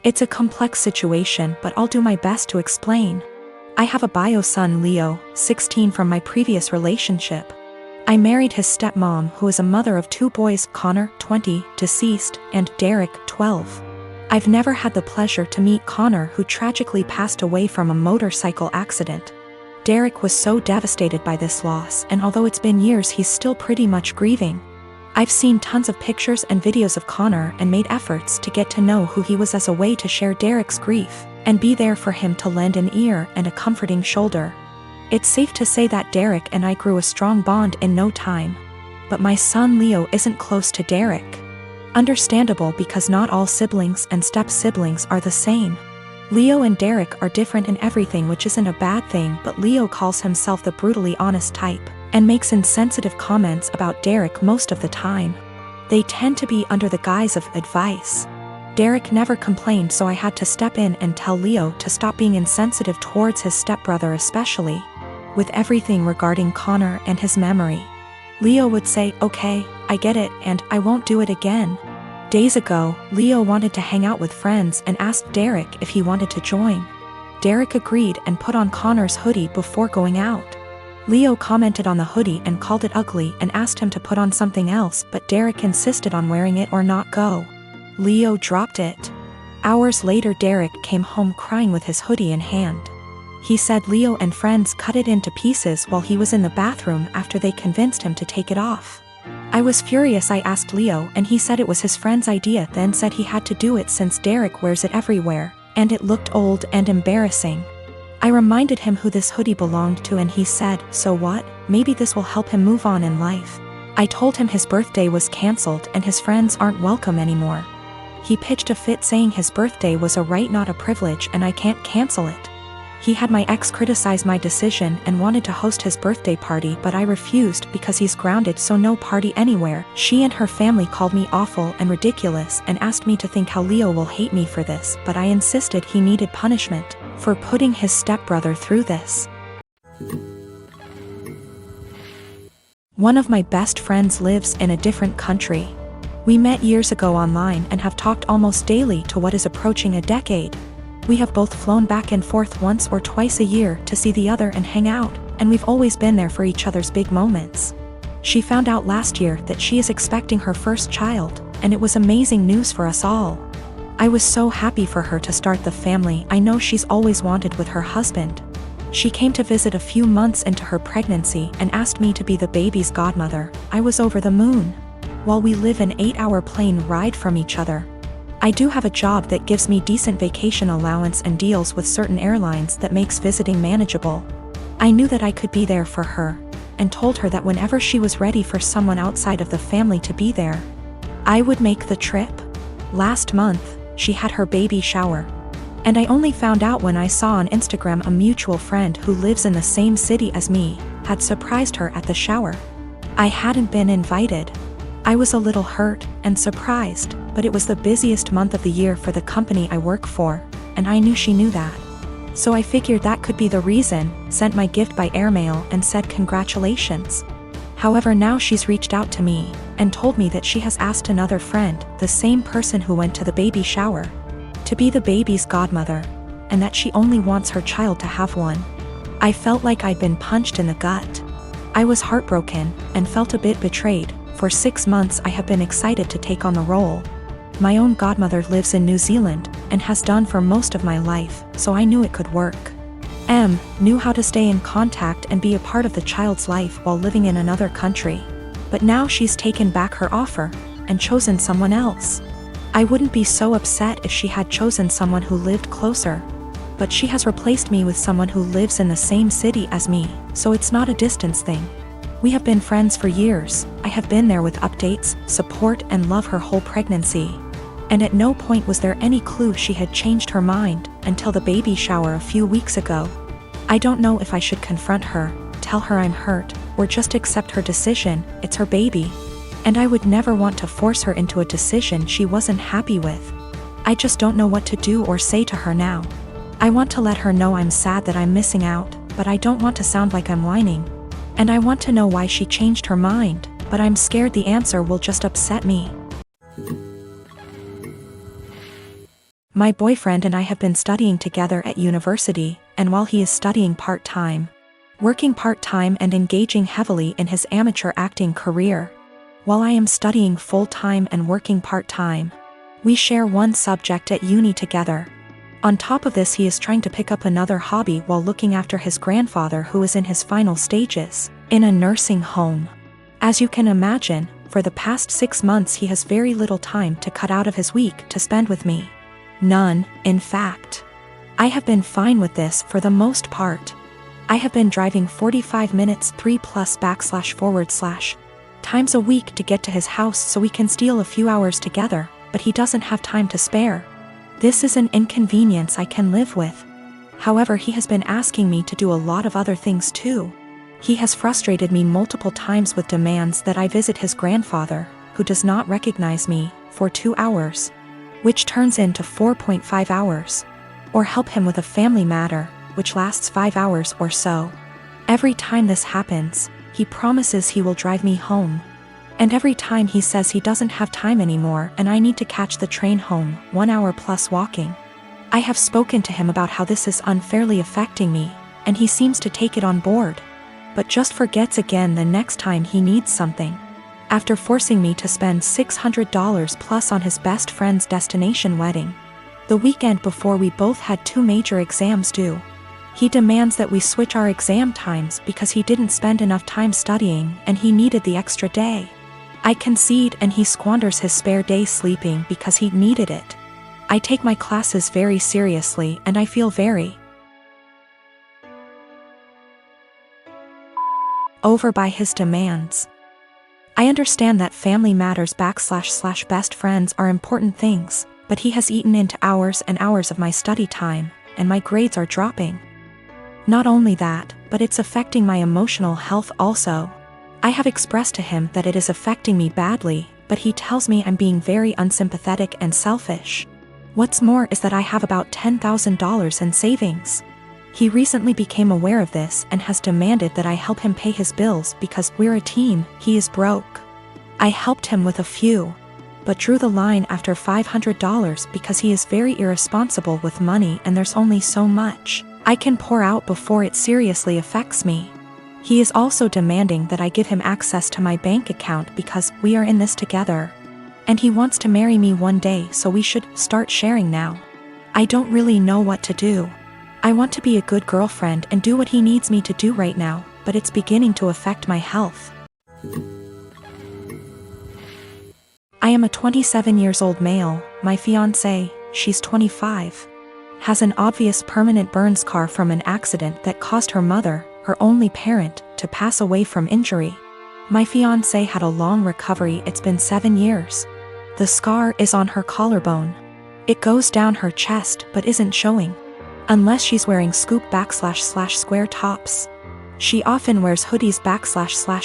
It's a complex situation, but I'll do my best to explain. I have a bio son, Leo, 16, from my previous relationship. I married his stepmom, who is a mother of 2 boys, Connor, 20, deceased, and Derek, 12. I've never had the pleasure to meet Connor, who tragically passed away from a motorcycle accident. Derek was so devastated by this loss, and although it's been years, he's still pretty much grieving. I've seen tons of pictures and videos of Connor and made efforts to get to know who he was as a way to share Derek's grief and be there for him, to lend an ear and a comforting shoulder. It's safe to say that Derek and I grew a strong bond in no time. But my son Leo isn't close to Derek. Understandable, because not all siblings and step-siblings are the same. Leo and Derek are different in everything, which isn't a bad thing, but Leo calls himself the brutally honest type and makes insensitive comments about Derek most of the time. They tend to be under the guise of advice. Derek never complained, so I had to step in and tell Leo to stop being insensitive towards his stepbrother, especially with everything regarding Connor and his memory. Leo would say, "Okay, I get it, and I won't do it again." Days ago, Leo wanted to hang out with friends and asked Derek if he wanted to join. Derek agreed and put on Connor's hoodie before going out. Leo commented on the hoodie and called it ugly and asked him to put on something else, but Derek insisted on wearing it or not go. Leo dropped it. Hours later, Derek came home crying with his hoodie in hand. He said Leo and friends cut it into pieces while he was in the bathroom after they convinced him to take it off. I was furious. I asked Leo, and he said it was his friend's idea, then said he had to do it since Derek wears it everywhere, and it looked old and embarrassing. I reminded him who this hoodie belonged to, and he said, "So what? Maybe this will help him move on in life." I told him his birthday was cancelled and his friends aren't welcome anymore. He pitched a fit saying his birthday was a right, not a privilege, and I can't cancel it. He had my ex criticize my decision and wanted to host his birthday party, but I refused because he's grounded, so no party anywhere. She and her family called me awful and ridiculous and asked me to think how Leo will hate me for this, but I insisted he needed punishment for putting his stepbrother through this. One of my best friends lives in a different country. We met years ago online and have talked almost daily to what is approaching a decade. We have both flown back and forth once or twice a year to see the other and hang out, and we've always been there for each other's big moments. She found out last year that she is expecting her first child, and it was amazing news for us all. I was so happy for her to start the family I know she's always wanted with her husband. She came to visit a few months into her pregnancy and asked me to be the baby's godmother. I was over the moon. While we live an 8-hour plane ride from each other, I do have a job that gives me decent vacation allowance and deals with certain airlines that makes visiting manageable. I knew that I could be there for her, and told her that whenever she was ready for someone outside of the family to be there, I would make the trip. Last month, she had her baby shower. And I only found out when I saw on Instagram a mutual friend who lives in the same city as me had surprised her at the shower. I hadn't been invited. I was a little hurt and surprised, but it was the busiest month of the year for the company I work for, and I knew she knew that. So I figured that could be the reason, sent my gift by airmail and said congratulations. However, now she's reached out to me and told me that she has asked another friend, the same person who went to the baby shower, to be the baby's godmother, and that she only wants her child to have one. I felt like I'd been punched in the gut. I was heartbroken and felt a bit betrayed. For 6 months I have been excited to take on the role. My own godmother lives in New Zealand and has done for most of my life, so I knew it could work. Knew how to stay in contact and be a part of the child's life while living in another country. But now she's taken back her offer and chosen someone else. I wouldn't be so upset if she had chosen someone who lived closer. But she has replaced me with someone who lives in the same city as me, so it's not a distance thing. We have been friends for years. I have been there with updates, support, and love her whole pregnancy. And at no point was there any clue she had changed her mind until the baby shower a few weeks ago. I don't know if I should confront her, tell her I'm hurt, or just accept her decision. It's her baby. And I would never want to force her into a decision she wasn't happy with. I just don't know what to do or say to her now. I want to let her know I'm sad that I'm missing out, but I don't want to sound like I'm whining. And I want to know why she changed her mind, but I'm scared the answer will just upset me. My boyfriend and I have been studying together at university, and while he is studying part-time, working part-time and engaging heavily in his amateur acting career, while I am studying full-time and working part-time, we share one subject at uni together. On top of this, he is trying to pick up another hobby while looking after his grandfather who is in his final stages, in a nursing home. As you can imagine, for the past 6 months he has very little time to cut out of his week to spend with me. None, in fact. I have been fine with this for the most part. I have been driving 45 minutes 3+// times a week to get to his house so we can steal a few hours together, but he doesn't have time to spare. This is an inconvenience I can live with. However, he has been asking me to do a lot of other things too. He has frustrated me multiple times with demands that I visit his grandfather, who does not recognize me, for 2 hours, which turns into 4.5 hours, or help him with a family matter, which lasts 5 hours or so. Every time this happens, he promises he will drive me home. And every time he says he doesn't have time anymore and I need to catch the train home, 1 hour plus walking. I have spoken to him about how this is unfairly affecting me, and he seems to take it on board, but just forgets again the next time he needs something. After forcing me to spend $600 plus on his best friend's destination wedding, the weekend before we both had 2 major exams due, he demands that we switch our exam times because he didn't spend enough time studying and he needed the extra day. I concede and he squanders his spare day sleeping because he needed it. I take my classes very seriously and I feel very over by his demands. I understand that family matters / best friends are important things, but he has eaten into hours and hours of my study time, and my grades are dropping. Not only that, but it's affecting my emotional health also. I have expressed to him that it is affecting me badly, but he tells me I'm being very unsympathetic and selfish. What's more is that I have about $10,000 in savings. He recently became aware of this and has demanded that I help him pay his bills because we're a team, he is broke. I helped him with a few, but drew the line after $500 because he is very irresponsible with money and there's only so much I can pour out before it seriously affects me. He is also demanding that I give him access to my bank account because we are in this together. And he wants to marry me one day, so we should start sharing now. I don't really know what to do. I want to be a good girlfriend and do what he needs me to do right now, but it's beginning to affect my health. I am a 27 years old male, my fiancée, she's 25. Has an obvious permanent burn scar from an accident that caused her mother, her only parent, to pass away from injury. My fiancé had a long recovery, it's been 7 years. The scar is on her collarbone. It goes down her chest but isn't showing. Unless she's wearing scoop / square tops. She often wears hoodies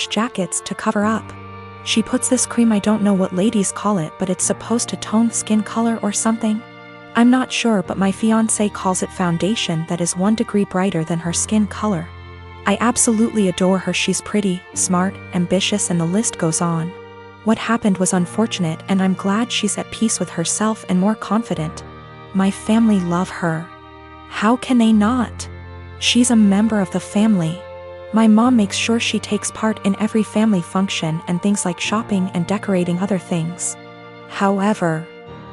/ jackets to cover up. She puts this cream, I don't know what ladies call it, but it's supposed to tone skin color or something. I'm not sure, but my fiancé calls it foundation that is 1 degree brighter than her skin color. I absolutely adore her, she's pretty, smart, ambitious, and the list goes on. What happened was unfortunate and I'm glad she's at peace with herself and more confident. My family love her. How can they not? She's a member of the family. My mom makes sure she takes part in every family function and things like shopping and decorating other things. However,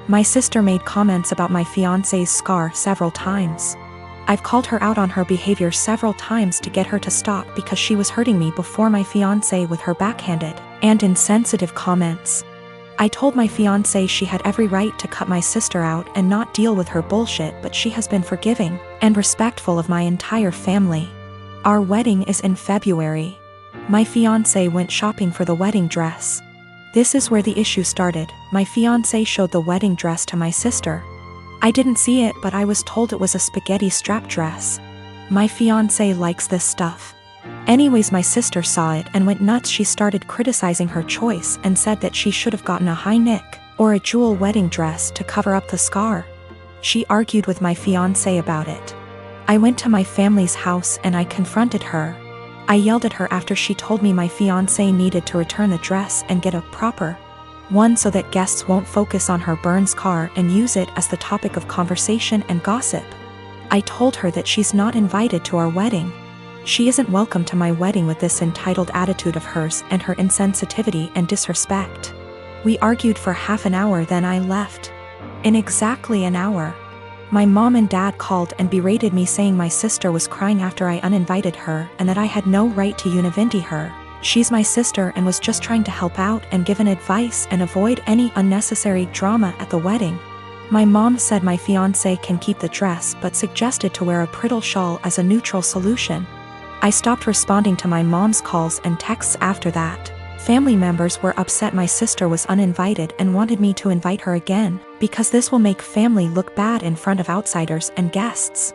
my sister made comments about my fiancé's scar several times. I've called her out on her behavior several times to get her to stop because she was hurting me before my fiancé with her backhanded and insensitive comments. I told my fiancé she had every right to cut my sister out and not deal with her bullshit, but she has been forgiving and respectful of my entire family. Our wedding is in February. My fiancé went shopping for the wedding dress. This is where the issue started. My fiancé showed the wedding dress to my sister. I didn't see it, but I was told it was a spaghetti strap dress. My fiancé likes this stuff. Anyways, my sister saw it and went nuts. She started criticizing her choice and said that she should have gotten a high neck or a jewel wedding dress to cover up the scar. She argued with my fiancé about it. I went to my family's house and I confronted her. I yelled at her after she told me my fiancé needed to return the dress and get a proper One, so that guests won't focus on her Burns car and use it as the topic of conversation and gossip. I told her that she's not invited to our wedding. She isn't welcome to my wedding with this entitled attitude of hers and her insensitivity and disrespect. We argued for half an hour, then I left. In exactly an hour, my mom and dad called and berated me, saying my sister was crying after I uninvited her and that I had no right to univindi her. She's my sister and was just trying to help out and give an advice and avoid any unnecessary drama at the wedding. My mom said my fiancé can keep the dress but suggested to wear a bridal shawl as a neutral solution. I stopped responding to my mom's calls and texts after that. Family members were upset my sister was uninvited and wanted me to invite her again, because this will make family look bad in front of outsiders and guests.